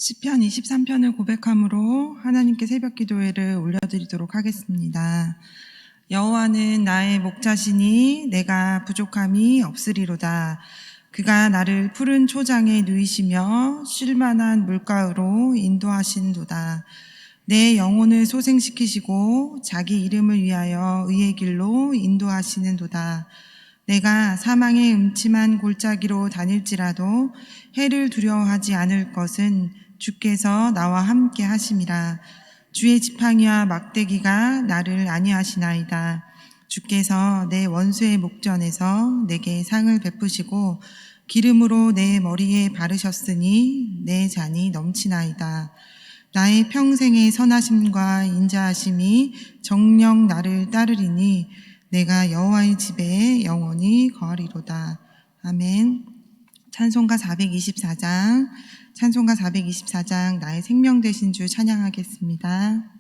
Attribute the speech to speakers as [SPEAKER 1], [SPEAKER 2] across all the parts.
[SPEAKER 1] 시편 23편을 고백함으로 하나님께 새벽 기도회를 올려드리도록 하겠습니다. 여호와는 나의 목자시니 내가 부족함이 없으리로다. 그가 나를 푸른 초장에 누이시며 쉴만한 물가로 인도하신도다. 내 영혼을 소생시키시고 자기 이름을 위하여 의의 길로 인도하시는도다. 내가 사망의 음침한 골짜기로 다닐지라도 해를 두려워하지 않을 것은 주께서 나와 함께 하심이라. 주의 지팡이와 막대기가 나를 안위하시나이다. 주께서 내 원수의 목전에서 내게 상을 베푸시고 기름으로 내 머리에 바르셨으니 내 잔이 넘치나이다. 나의 평생의 선하심과 인자하심이 정녕 나를 따르리니 내가 여호와의 집에 영원히 거하리로다. 아멘. 찬송가 424장 나의 생명 되신 주 찬양하겠습니다.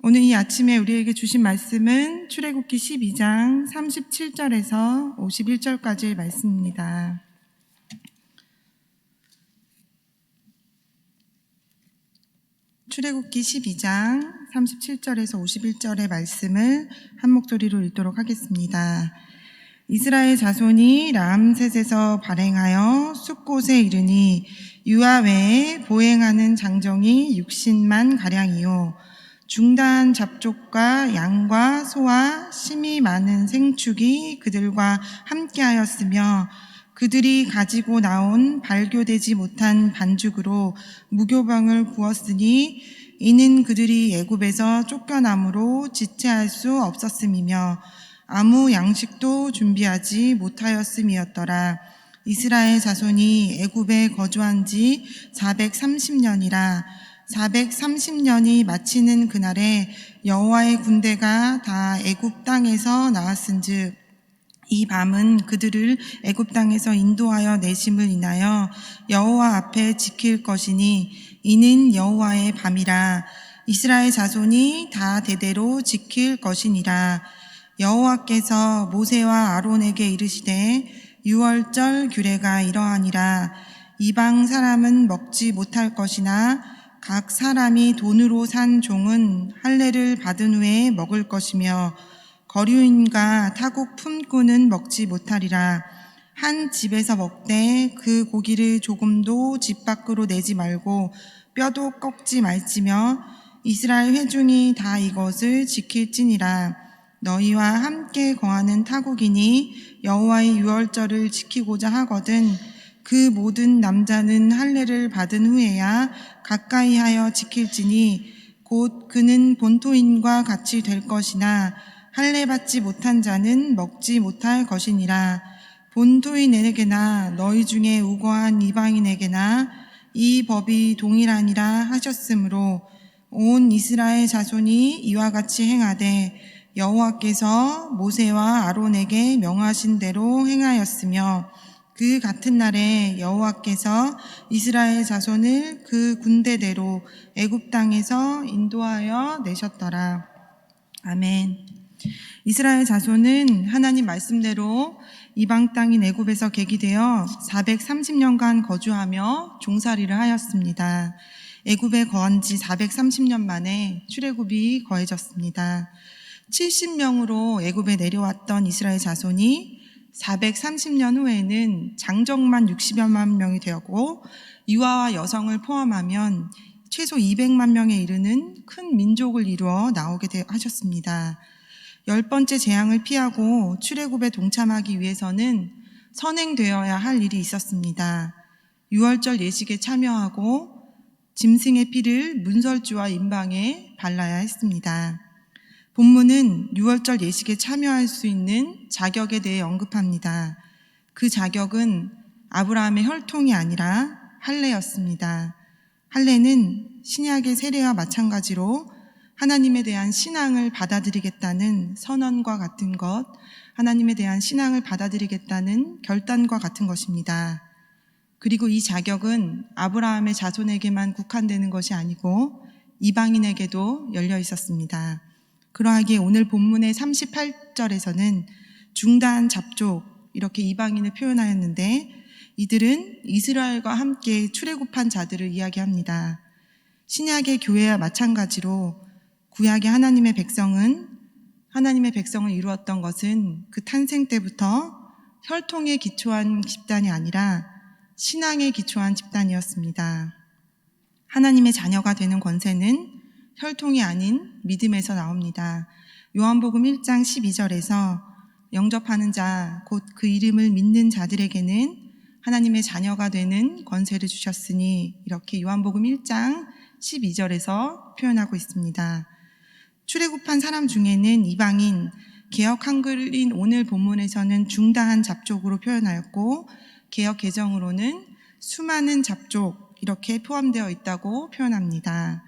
[SPEAKER 1] 오늘 이 아침에 우리에게 주신 말씀은 출애굽기 12장 37절에서 51절까지의 말씀입니다. 출애굽기 12장 37절에서 51절의 말씀을 한 목소리로 읽도록 하겠습니다. 이스라엘 자손이 람셋에서 발행하여 숫곳에 이르니 유아 외에 보행하는 장정이 60만 가량이요 중다한 잡족과 양과 소와 심이 많은 생축이 그들과 함께하였으며 그들이 가지고 나온 발교되지 못한 반죽으로 무교병을 구웠으니 이는 그들이 애굽에서 쫓겨남으로 지체할 수 없었음이며 아무 양식도 준비하지 못하였음이었더라. 이스라엘 자손이 애굽에 거주한 지 430년이라 430년이 마치는 그날에 여호와의 군대가 다 애굽 땅에서 나왔은즉 이 밤은 그들을 애굽 땅에서 인도하여 내심을 인하여 여호와 앞에 지킬 것이니 이는 여호와의 밤이라. 이스라엘 자손이 다 대대로 지킬 것이니라. 여호와께서 모세와 아론에게 이르시되 유월절 규례가 이러하니라. 이방 사람은 먹지 못할 것이나 각 사람이 돈으로 산 종은 할례를 받은 후에 먹을 것이며 거류인과 타국 품꾼은 먹지 못하리라. 한 집에서 먹되 그 고기를 조금도 집 밖으로 내지 말고 뼈도 꺾지 말지며 이스라엘 회중이 다 이것을 지킬지니라. 너희와 함께 거하는 타국인이 여호와의 유월절을 지키고자 하거든 그 모든 남자는 할례를 받은 후에야 가까이 하여 지킬지니 곧 그는 본토인과 같이 될 것이나 할례 받지 못한 자는 먹지 못할 것이니라. 본토인에게나 너희 중에 우거한 이방인에게나 이 법이 동일하니라 하셨으므로 온 이스라엘 자손이 이와 같이 행하되 여호와께서 모세와 아론에게 명하신 대로 행하였으며 그 같은 날에 여호와께서 이스라엘 자손을 그 군대대로 애굽 땅에서 인도하여 내셨더라. 아멘. 이스라엘 자손은 하나님 말씀대로 이방 땅인 애굽에서 계기되어 430년간 거주하며 종살이를 하였습니다. 애굽에 거한 지 430년 만에 출애굽이 거해졌습니다. 70명으로 애굽에 내려왔던 이스라엘 자손이 430년 후에는 장정만 60여만 명이 되었고 유아와 여성을 포함하면 최소 200만 명에 이르는 큰 민족을 이루어 나오게 하셨습니다. 10번째 재앙을 피하고 출애굽에 동참하기 위해서는 선행되어야 할 일이 있었습니다. 유월절 예식에 참여하고 짐승의 피를 문설주와 임방에 발라야 했습니다. 본문은 유월절 예식에 참여할 수 있는 자격에 대해 언급합니다. 그 자격은 아브라함의 혈통이 아니라 할례였습니다. 할례는 신약의 세례와 마찬가지로 하나님에 대한 신앙을 받아들이겠다는 선언과 같은 것, 하나님에 대한 신앙을 받아들이겠다는 결단과 같은 것입니다. 그리고 이 자격은 아브라함의 자손에게만 국한되는 것이 아니고 이방인에게도 열려 있었습니다. 그러하기에 오늘 본문의 38절에서는 중다한 잡족, 이렇게 이방인을 표현하였는데 이들은 이스라엘과 함께 출애굽한 자들을 이야기합니다. 신약의 교회와 마찬가지로 구약의 하나님의 백성을 이루었던 것은 그 탄생 때부터 혈통에 기초한 집단이 아니라 신앙에 기초한 집단이었습니다. 하나님의 자녀가 되는 권세는 혈통이 아닌 믿음에서 나옵니다. 요한복음 1장 12절에서 영접하는 자, 곧 그 이름을 믿는 자들에게는 하나님의 자녀가 되는 권세를 주셨으니 이렇게 요한복음 1장 12절에서 표현하고 있습니다. 출애굽한 사람 중에는 이방인, 개역 한글인 오늘 본문에서는 중다한 잡족으로 표현하였고 개역 개정으로는 수많은 잡족 이렇게 포함되어 있다고 표현합니다.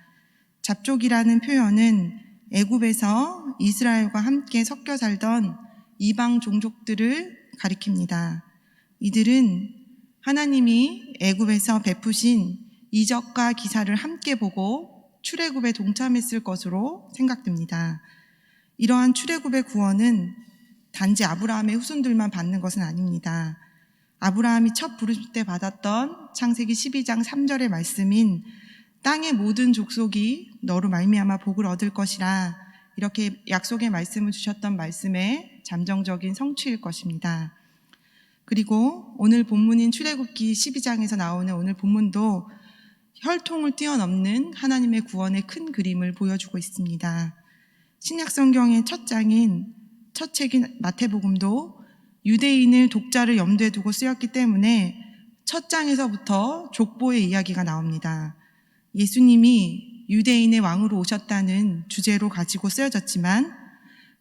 [SPEAKER 1] 잡족이라는 표현은 애굽에서 이스라엘과 함께 섞여 살던 이방 종족들을 가리킵니다. 이들은 하나님이 애굽에서 베푸신 이적과 기사를 함께 보고 출애굽에 동참했을 것으로 생각됩니다. 이러한 출애굽의 구원은 단지 아브라함의 후손들만 받는 것은 아닙니다. 아브라함이 첫 부르심 때 받았던 창세기 12장 3절의 말씀인 땅의 모든 족속이 너로 말미암아 복을 얻을 것이라 이렇게 약속의 말씀을 주셨던 말씀의 잠정적인 성취일 것입니다. 그리고 오늘 본문인 출애굽기 12장에서 나오는 오늘 본문도 혈통을 뛰어넘는 하나님의 구원의 큰 그림을 보여주고 있습니다. 신약 성경의 첫 책인 마태복음도 유대인을 독자를 염두에 두고 쓰였기 때문에 첫 장에서부터 족보의 이야기가 나옵니다. 예수님이 유대인의 왕으로 오셨다는 주제로 가지고 쓰여졌지만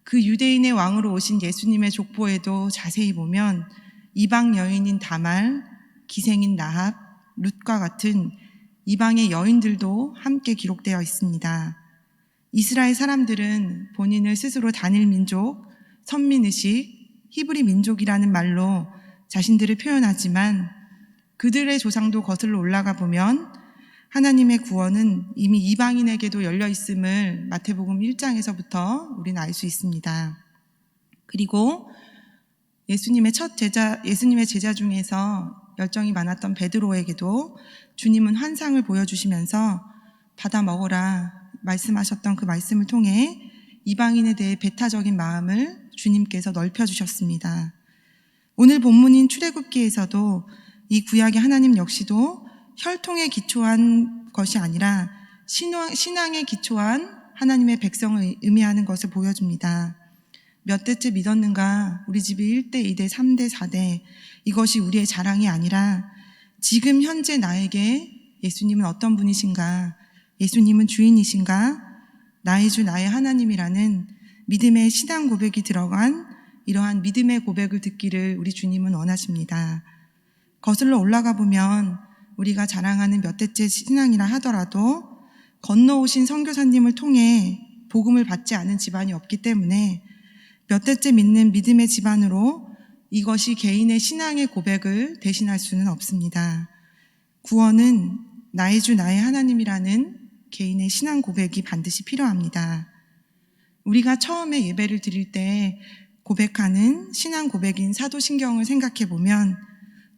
[SPEAKER 1] 그 유대인의 왕으로 오신 예수님의 족보에도 자세히 보면 이방 여인인 다말, 기생인 라합, 룻과 같은 이방의 여인들도 함께 기록되어 있습니다. 이스라엘 사람들은 본인을 스스로 단일 민족, 선민의식, 히브리 민족이라는 말로 자신들을 표현하지만 그들의 조상도 거슬러 올라가 보면 하나님의 구원은 이미 이방인에게도 열려 있음을 마태복음 1장에서부터 우리는 알 수 있습니다. 그리고 예수님의 제자 중에서 열정이 많았던 베드로에게도 주님은 환상을 보여주시면서 받아 먹어라 말씀하셨던 그 말씀을 통해 이방인에 대해 배타적인 마음을 주님께서 넓혀주셨습니다. 오늘 본문인 출애굽기에서도 이 구약의 하나님 역시도 혈통에 기초한 것이 아니라 신앙에 기초한 하나님의 백성을 의미하는 것을 보여줍니다. 몇 대째 믿었는가? 우리 집이 1대, 2대, 3대, 4대 이것이 우리의 자랑이 아니라 지금 현재 나에게 예수님은 어떤 분이신가? 예수님은 주인이신가? 나의 주 나의 하나님이라는 믿음의 신앙 고백이 들어간 이러한 믿음의 고백을 듣기를 우리 주님은 원하십니다. 거슬러 올라가 보면 우리가 자랑하는 몇 대째 신앙이라 하더라도 건너오신 선교사님을 통해 복음을 받지 않은 집안이 없기 때문에 몇 대째 믿는 믿음의 집안으로 이것이 개인의 신앙의 고백을 대신할 수는 없습니다. 구원은 나의 주 나의 하나님이라는 개인의 신앙 고백이 반드시 필요합니다. 우리가 처음에 예배를 드릴 때 고백하는 신앙 고백인 사도신경을 생각해 보면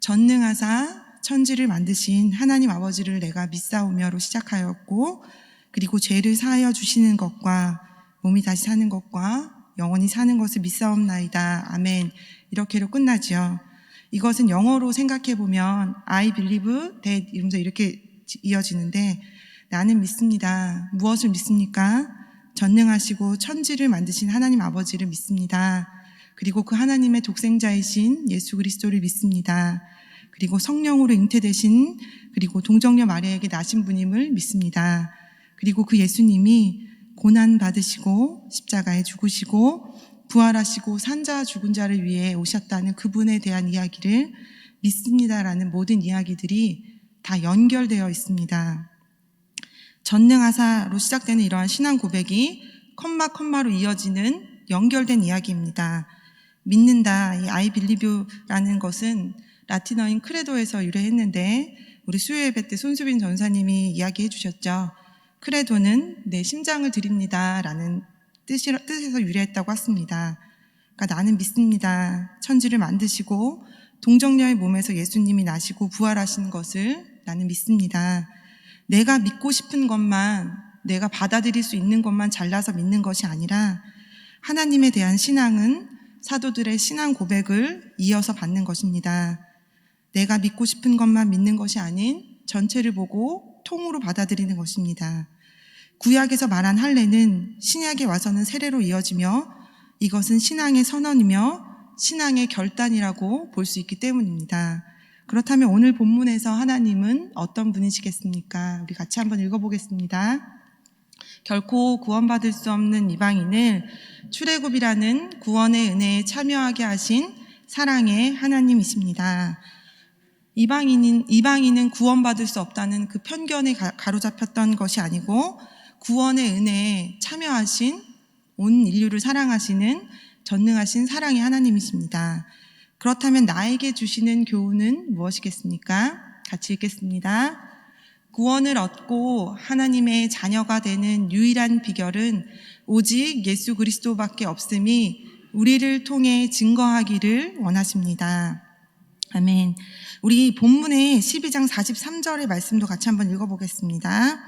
[SPEAKER 1] 전능하사 천지를 만드신 하나님 아버지를 내가 믿사오며로 시작하였고, 그리고 죄를 사하여 주시는 것과 몸이 다시 사는 것과 영원히 사는 것을 믿사옵나이다. 아멘. 이렇게로 끝나죠. 이것은 영어로 생각해 보면 I believe that 이러면서 이렇게 이어지는데, 나는 믿습니다. 무엇을 믿습니까? 전능하시고 천지를 만드신 하나님 아버지를 믿습니다. 그리고 그 하나님의 독생자이신 예수 그리스도를 믿습니다. 그리고 성령으로 잉태되신, 그리고 동정녀 마리아에게 나신 분임을 믿습니다. 그리고 그 예수님이 고난 받으시고 십자가에 죽으시고 부활하시고 산자 죽은 자를 위해 오셨다는 그분에 대한 이야기를 믿습니다라는 모든 이야기들이 다 연결되어 있습니다. 전능하사로 시작되는 이러한 신앙 고백이 컴마로 이어지는 연결된 이야기입니다. 믿는다, 이 I believe라는 것은 라틴어인 크레도에서 유래했는데, 우리 수요 예배 때 손수빈 전사님이 이야기해 주셨죠. 크레도는 내 심장을 드립니다 라는 뜻에서 유래했다고 했습니다. 그러니까 나는 믿습니다. 천지를 만드시고 동정녀의 몸에서 예수님이 나시고 부활하신 것을 나는 믿습니다. 내가 믿고 싶은 것만, 내가 받아들일 수 있는 것만 잘라서 믿는 것이 아니라 하나님에 대한 신앙은 사도들의 신앙 고백을 이어서 받는 것입니다. 내가 믿고 싶은 것만 믿는 것이 아닌 전체를 보고 통으로 받아들이는 것입니다. 구약에서 말한 할례는 신약에 와서는 세례로 이어지며 이것은 신앙의 선언이며 신앙의 결단이라고 볼 수 있기 때문입니다. 그렇다면 오늘 본문에서 하나님은 어떤 분이시겠습니까? 우리 같이 한번 읽어보겠습니다. 결코 구원받을 수 없는 이방인을 출애굽이라는 구원의 은혜에 참여하게 하신 사랑의 하나님이십니다. 이방인은 구원받을 수 없다는 그 편견에 가로잡혔던 것이 아니고 구원의 은혜에 참여하신, 온 인류를 사랑하시는 전능하신 사랑의 하나님이십니다. 그렇다면 나에게 주시는 교훈은 무엇이겠습니까? 같이 읽겠습니다. 구원을 얻고 하나님의 자녀가 되는 유일한 비결은 오직 예수 그리스도밖에 없음이 우리를 통해 증거하기를 원하십니다. 아멘. 우리 본문의 12장 43절의 말씀도 같이 한번 읽어보겠습니다.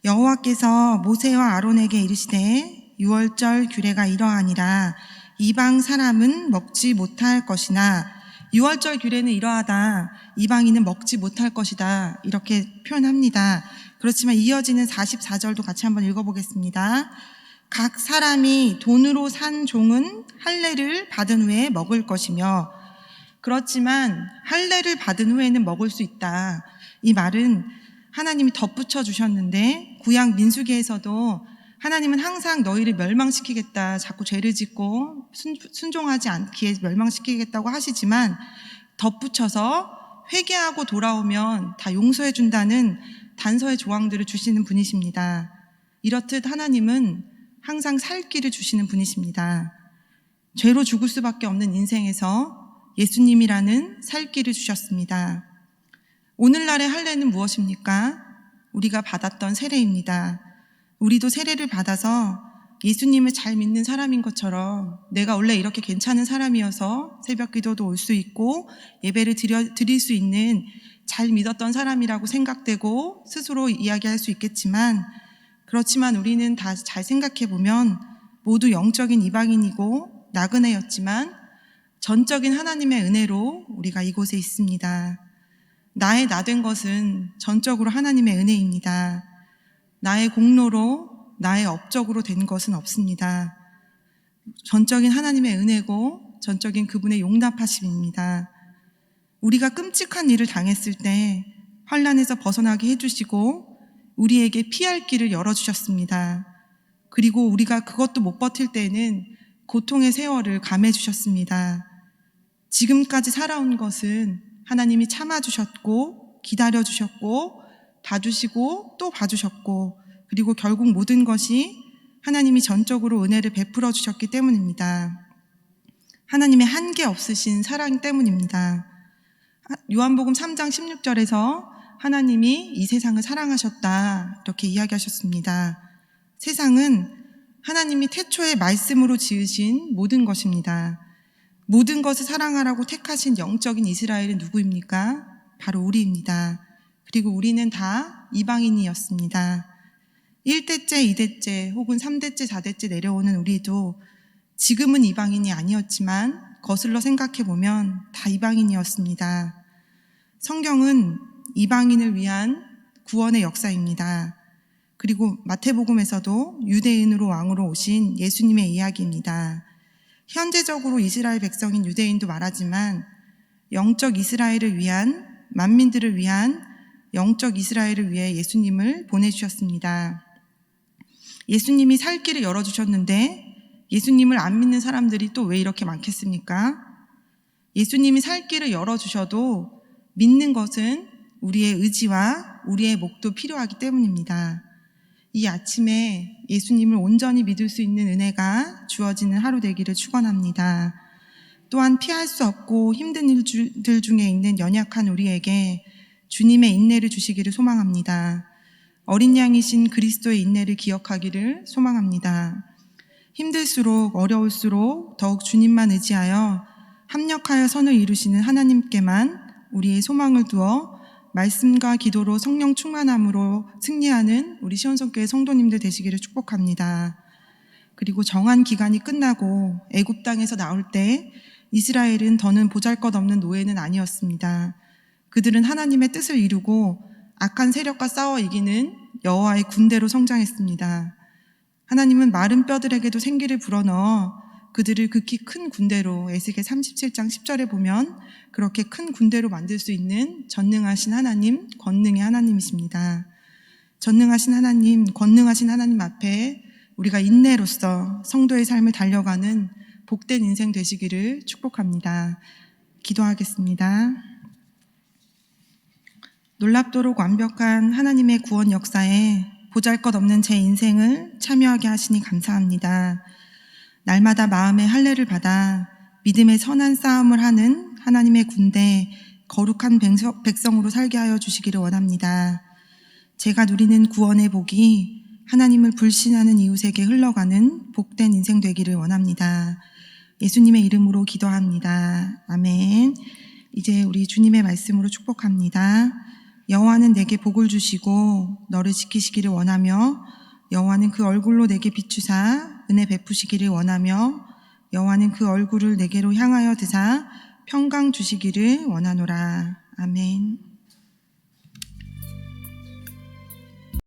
[SPEAKER 1] 여호와께서 모세와 아론에게 이르시되 유월절 규례가 이러하니라 이방 사람은 먹지 못할 것이나, 유월절 규례는 이러하다, 이방인은 먹지 못할 것이다, 이렇게 표현합니다. 그렇지만 이어지는 44절도 같이 한번 읽어보겠습니다. 각 사람이 돈으로 산 종은 할례를 받은 후에 먹을 것이며, 그렇지만 할례를 받은 후에는 먹을 수 있다. 이 말은 하나님이 덧붙여 주셨는데, 구약 민수기에서도 하나님은 항상 너희를 멸망시키겠다, 자꾸 죄를 짓고 순종하지 않기에 멸망시키겠다고 하시지만 덧붙여서 회개하고 돌아오면 다 용서해 준다는 단서의 조항들을 주시는 분이십니다. 이렇듯 하나님은 항상 살 길을 주시는 분이십니다. 죄로 죽을 수밖에 없는 인생에서 예수님이라는 살 길을 주셨습니다. 오늘날의 할례는 무엇입니까? 우리가 받았던 세례입니다. 우리도 세례를 받아서 예수님을 잘 믿는 사람인 것처럼 내가 원래 이렇게 괜찮은 사람이어서 새벽 기도도 올 수 있고 예배를 드릴 수 있는 잘 믿었던 사람이라고 생각되고 스스로 이야기할 수 있겠지만, 그렇지만 우리는 다 잘 생각해 보면 모두 영적인 이방인이고 나그네였지만 전적인 하나님의 은혜로 우리가 이곳에 있습니다. 나의 나된 것은 전적으로 하나님의 은혜입니다. 나의 공로로, 나의 업적으로 된 것은 없습니다. 전적인 하나님의 은혜고 전적인 그분의 용납하심입니다. 우리가 끔찍한 일을 당했을 때 환난에서 벗어나게 해주시고 우리에게 피할 길을 열어주셨습니다. 그리고 우리가 그것도 못 버틸 때에는 고통의 세월을 감해 주셨습니다. 지금까지 살아온 것은 하나님이 참아주셨고 기다려주셨고 봐주시고 또 봐주셨고 그리고 결국 모든 것이 하나님이 전적으로 은혜를 베풀어 주셨기 때문입니다. 하나님의 한계 없으신 사랑 때문입니다. 요한복음 3장 16절에서 하나님이 이 세상을 사랑하셨다 이렇게 이야기하셨습니다. 세상은 하나님이 태초에 말씀으로 지으신 모든 것입니다. 모든 것을 사랑하라고 택하신 영적인 이스라엘은 누구입니까? 바로 우리입니다. 그리고 우리는 다 이방인이었습니다. 1대째, 2대째 혹은 3대째, 4대째 내려오는 우리도 지금은 이방인이 아니었지만 거슬러 생각해보면 다 이방인이었습니다. 성경은 이방인을 위한 구원의 역사입니다. 그리고 마태복음에서도 유대인으로 왕으로 오신 예수님의 이야기입니다. 현재적으로 이스라엘 백성인 유대인도 말하지만 영적 이스라엘을 위한, 만민들을 위한 영적 이스라엘을 위해 예수님을 보내주셨습니다. 예수님이 살 길을 열어주셨는데 예수님을 안 믿는 사람들이 또 왜 이렇게 많겠습니까? 예수님이 살 길을 열어주셔도 믿는 것은 우리의 의지와 우리의 목도 필요하기 때문입니다. 이 아침에 예수님을 온전히 믿을 수 있는 은혜가 주어지는 하루 되기를 축원합니다. 또한 피할 수 없고 힘든 일들 중에 있는 연약한 우리에게 주님의 인내를 주시기를 소망합니다. 어린 양이신 그리스도의 인내를 기억하기를 소망합니다. 힘들수록 어려울수록 더욱 주님만 의지하여 합력하여 선을 이루시는 하나님께만 우리의 소망을 두어 말씀과 기도로 성령 충만함으로 승리하는 우리 시온성교회 성도님들 되시기를 축복합니다. 그리고 정한 기간이 끝나고 애굽 땅에서 나올 때 이스라엘은 더는 보잘것없는 노예는 아니었습니다. 그들은 하나님의 뜻을 이루고 악한 세력과 싸워 이기는 여호와의 군대로 성장했습니다. 하나님은 마른 뼈들에게도 생기를 불어넣어 그들을 극히 큰 군대로, 에스겔 37장 10절에 보면 그렇게 큰 군대로 만들 수 있는 전능하신 하나님, 권능의 하나님이십니다. 전능하신 하나님, 권능하신 하나님 앞에 우리가 인내로서 성도의 삶을 달려가는 복된 인생 되시기를 축복합니다. 기도하겠습니다. 놀랍도록 완벽한 하나님의 구원 역사에 보잘것없는 제 인생을 참여하게 하시니 감사합니다. 날마다 마음의 할례를 받아 믿음의 선한 싸움을 하는 하나님의 군대, 거룩한 백성으로 살게 하여 주시기를 원합니다. 제가 누리는 구원의 복이 하나님을 불신하는 이웃에게 흘러가는 복된 인생 되기를 원합니다. 예수님의 이름으로 기도합니다. 아멘. 이제 우리 주님의 말씀으로 축복합니다. 여호와는 내게 복을 주시고 너를 지키시기를 원하며 여호와는 그 얼굴로 내게 비추사 은혜 베푸시기를 원하며 여호와는 그 얼굴을 내게로 향하여 드사 평강 주시기를 원하노라. 아멘.